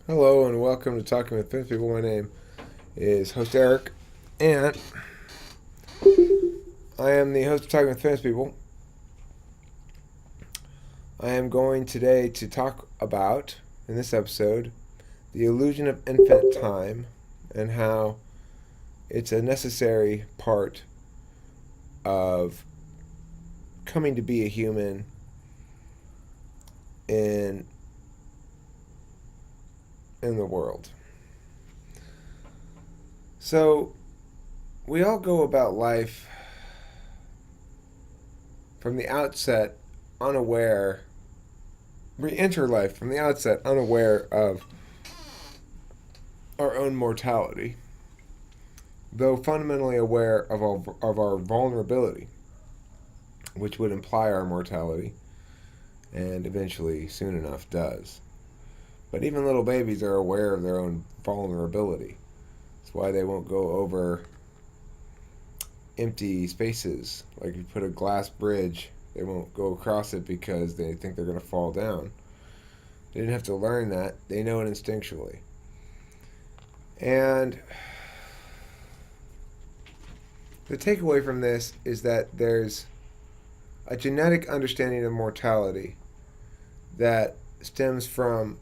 Hello and welcome to Talking with Famous People. My name is host Eric, and I am the host of Talking with Famous People. I am going today to talk about, in this episode, the illusion of infinite time and how it's a necessary part of coming to be a human in the world. So, we all go about life from the outset unaware. We enter life from the outset unaware of our own mortality, though fundamentally aware of our vulnerability, which would imply our mortality, and eventually, soon enough, does. But even little babies are aware of their own vulnerability. That's why they won't go over empty spaces. Like if you put a glass bridge, they won't go across it because they think they're going to fall down. They didn't have to learn that. They know it instinctually. And the takeaway from this is that there's a genetic understanding of mortality that stems from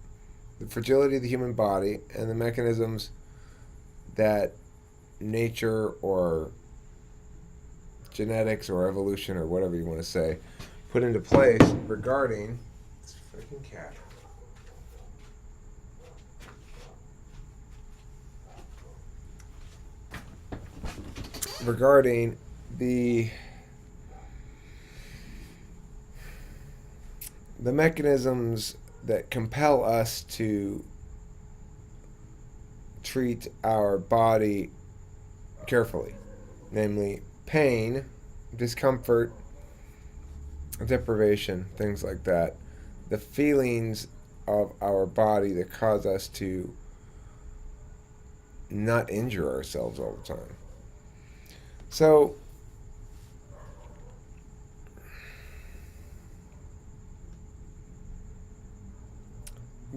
the fragility of the human body and the mechanisms that nature or genetics or evolution or whatever you want to say put into place regarding this freaking cat. Regarding the mechanisms that compel us to treat our body carefully, namely pain, discomfort, deprivation, things like that. The feelings of our body that cause us to not injure ourselves all the time. So,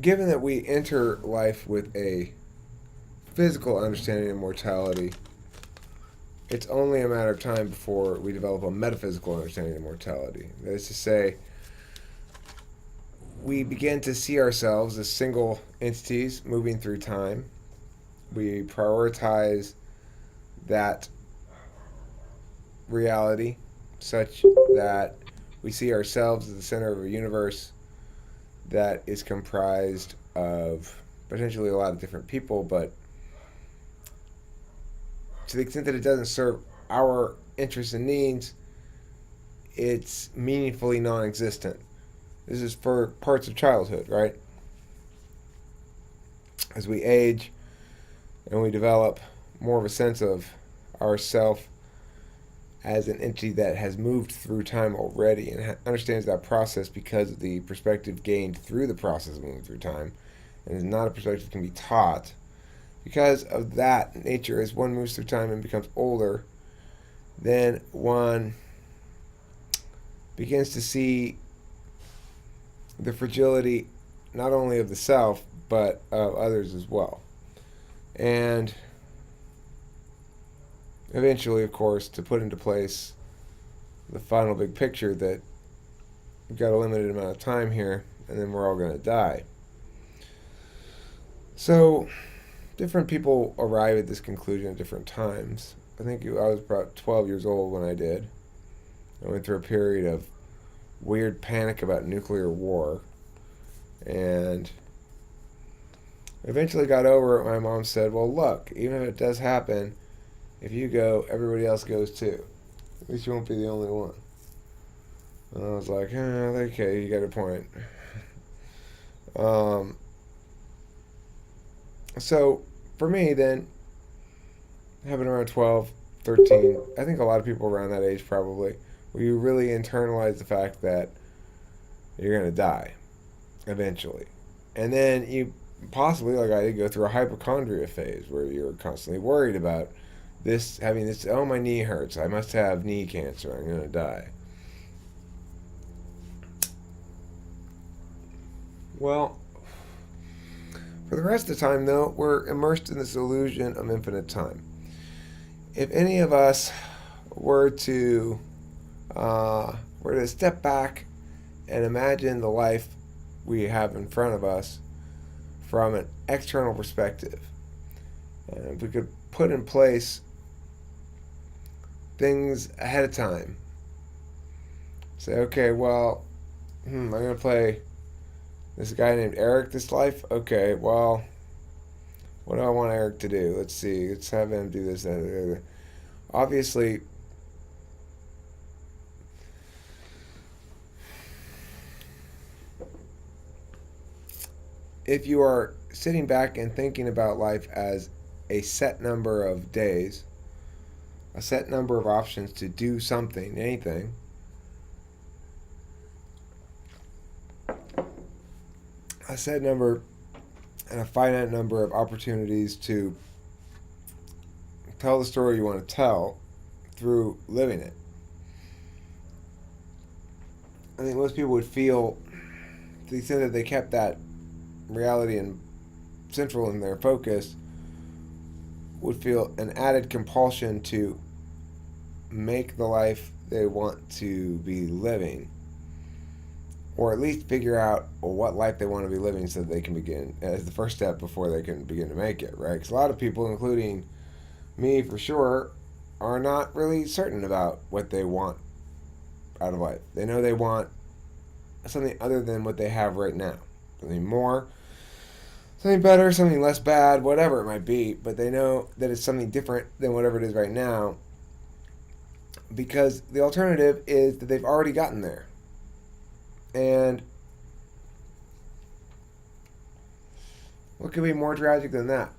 given that we enter life with a physical understanding of mortality, it's only a matter of time before we develop a metaphysical understanding of mortality. That is to say, we begin to see ourselves as single entities moving through time. We prioritize that reality such that we see ourselves as the center of a universe that is comprised of potentially a lot of different people, but to the extent that it doesn't serve our interests and needs, it's meaningfully non-existent. This is for parts of childhood, right? As we age and we develop more of a sense of ourself as an entity that has moved through time already and understands that process because of the perspective gained through the process of moving through time, and is not a perspective that can be taught. Because of that nature, as one moves through time and becomes older, then one begins to see the fragility not only of the self, but of others as well. And eventually, of course, to put into place the final big picture that we've got a limited amount of time here, and then we're all going to die. So, different people arrive at this conclusion at different times. I think I was about 12 years old when I did. I went through a period of weird panic about nuclear war, and eventually got over it. My mom said, well, look, even if it does happen, if you go, everybody else goes too. At least you won't be the only one. And I was like, okay, you got a point. So, for me, then, happened around 12, 13, I think a lot of people around that age probably, where you really internalize the fact that you're going to die eventually. And then you possibly, like I did, go through a hypochondria phase where you're constantly worried about having this, oh, my knee hurts, I must have knee cancer, I'm going to die. Well, For the rest of the time, though, we're immersed in this illusion of infinite time. If any of us were to step back and imagine the life we have in front of us from an external perspective, and if we could put in place things ahead of time, say, okay, well, I'm going to play this guy named Eric this life. Okay, well, what do I want Eric to do? Let's see. Let's have him do this, that, the other. Obviously, if you are sitting back and thinking about life as a set number of days, a set number of options to do something, anything, a set number and a finite number of opportunities to tell the story you want to tell through living it. I think most people would feel, to the extent that they kept that reality and central in their focus, would feel an added compulsion to make the life they want to be living, or at least figure out what life they want to be living so that they can begin as the first step before they can begin to make it, right? Because a lot of people, including me for sure, are not really certain about what they want out of life. They know they want something other than what they have right now, something more, something better, something less bad, whatever it might be, but they know that it's something different than whatever it is right now, because the alternative is that they've already gotten there. And what could be more tragic than that?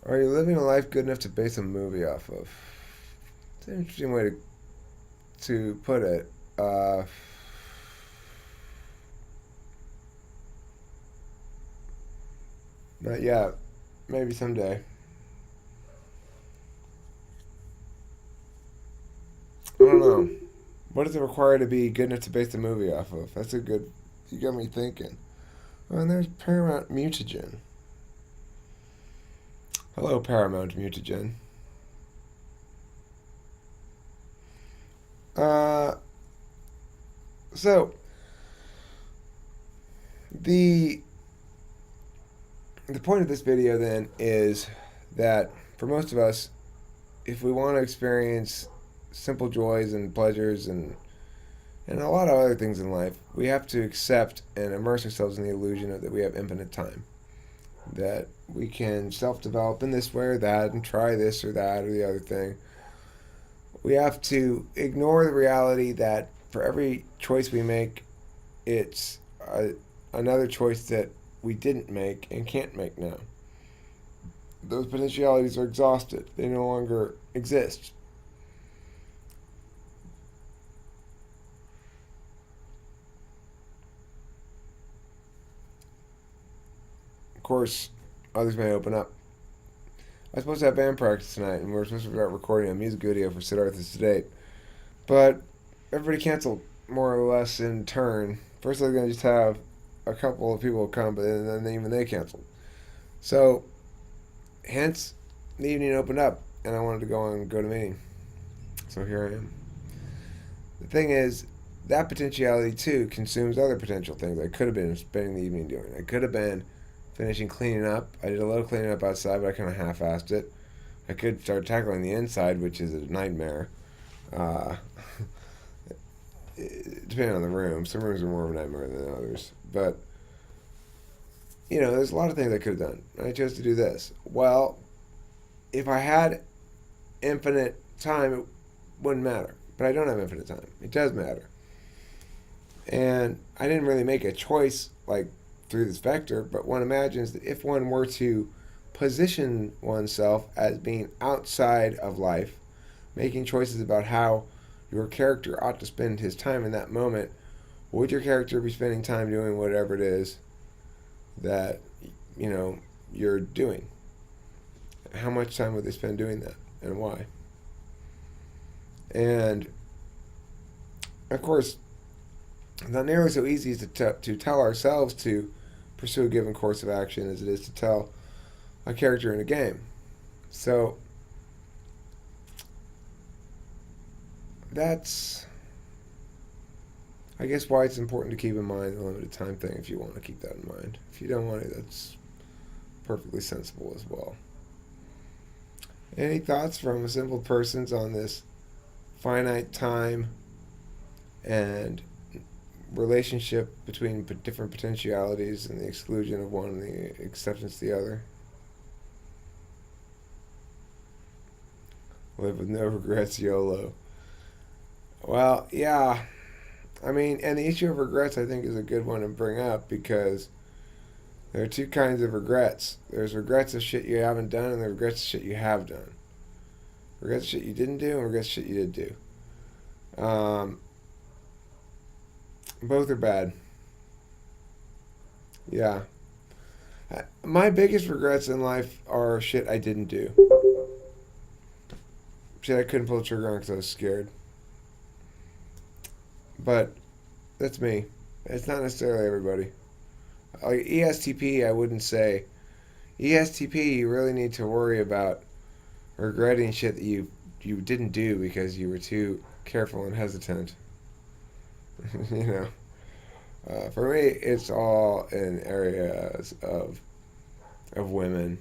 Are you living a life good enough to base a movie off of? It's an interesting way to put it. Not yet. Maybe someday. I don't know. What does it require to be good enough to base the movie off of? That's a good... You got me thinking. Oh, and there's Paramount Mutagen. Hello, Paramount Mutagen. So, the point of this video then is that for most of us, if we want to experience simple joys and pleasures and a lot of other things in life, we have to accept and immerse ourselves in the illusion that we have infinite time, that we can self-develop in this way or that and try this or that or the other thing. We have to ignore the reality that for every choice we make, it's another choice that we didn't make and can't make now. Those potentialities are exhausted. They no longer exist. Of course, others may open up. I was supposed to have band practice tonight, and we were supposed to start recording a music video for Siddhartha's Date. But everybody canceled, more or less, in turn. First, I was going to just have a couple of people come, but then even they canceled. So, hence, the evening opened up, and I wanted to go on GoToMeeting. So here I am. The thing is, that potentiality, too, consumes other potential things I could have been spending the evening doing. I could have been finishing cleaning up. I did a little cleaning up outside, but I kind of half-assed it. I could start tackling the inside, which is a nightmare. Depending on the room. Some rooms are more of a nightmare than others. But, there's a lot of things I could have done. I chose to do this. Well, if I had infinite time, it wouldn't matter. But I don't have infinite time. It does matter. And I didn't really make a choice, through this vector, but one imagines that if one were to position oneself as being outside of life, making choices about how your character ought to spend his time in that moment, would your character be spending time doing whatever it is that, you're doing? How much time would they spend doing that, and why? And, of course, not nearly so easy to tell ourselves to pursue a given course of action as it is to tell a character in a game. So that's, I guess, why it's important to keep in mind the limited time thing if you want to keep that in mind. If you don't want to, that's perfectly sensible as well. Any thoughts from assembled persons on this finite time and relationship between different potentialities and the exclusion of one and the acceptance of the other? Live with no regrets, YOLO. Well, yeah. I mean, and the issue of regrets, I think, is a good one to bring up because there are two kinds of regrets. There's regrets of shit you haven't done, and there's regrets of shit you have done. Regrets of shit you didn't do, and regrets of shit you did do. Both are bad. Yeah. My biggest regrets in life are shit I didn't do. Shit I couldn't pull the trigger on because I was scared. But that's me. It's not necessarily everybody. Like ESTP, I wouldn't say. ESTP, you really need to worry about regretting shit that you didn't do because you were too careful and hesitant. You know, for me, it's all in areas of women,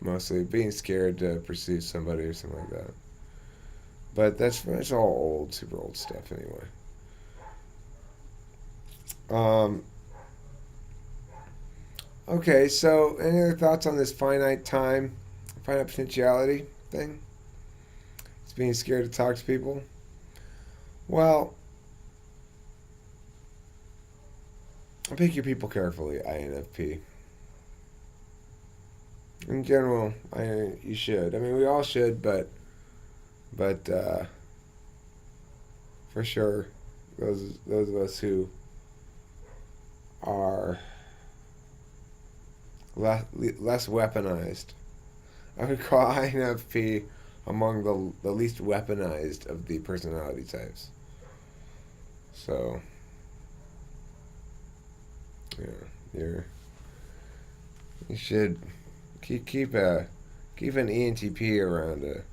mostly being scared to pursue somebody or something like that. But that's all old, super old stuff anyway. Okay, so any other thoughts on this finite time, finite potentiality thing? It's being scared to talk to people. Well, pick your people carefully, INFP. In general, you should. I mean, we all should, but for sure, those of us who are less weaponized, I would call INFP among the least weaponized of the personality types. So, yeah, you should keep an ENTP around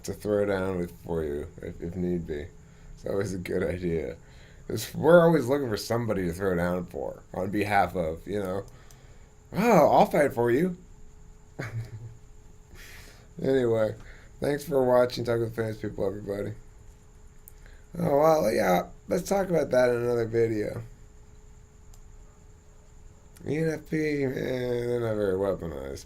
to throw down with for you if need be. It's always a good idea. We're always looking for somebody to throw down for on behalf of, Oh, I'll fight for you. Anyway, thanks for watching Talk with Famous People, everybody. Oh, well, yeah, let's talk about that in another video. ENFP, they're not very weaponized.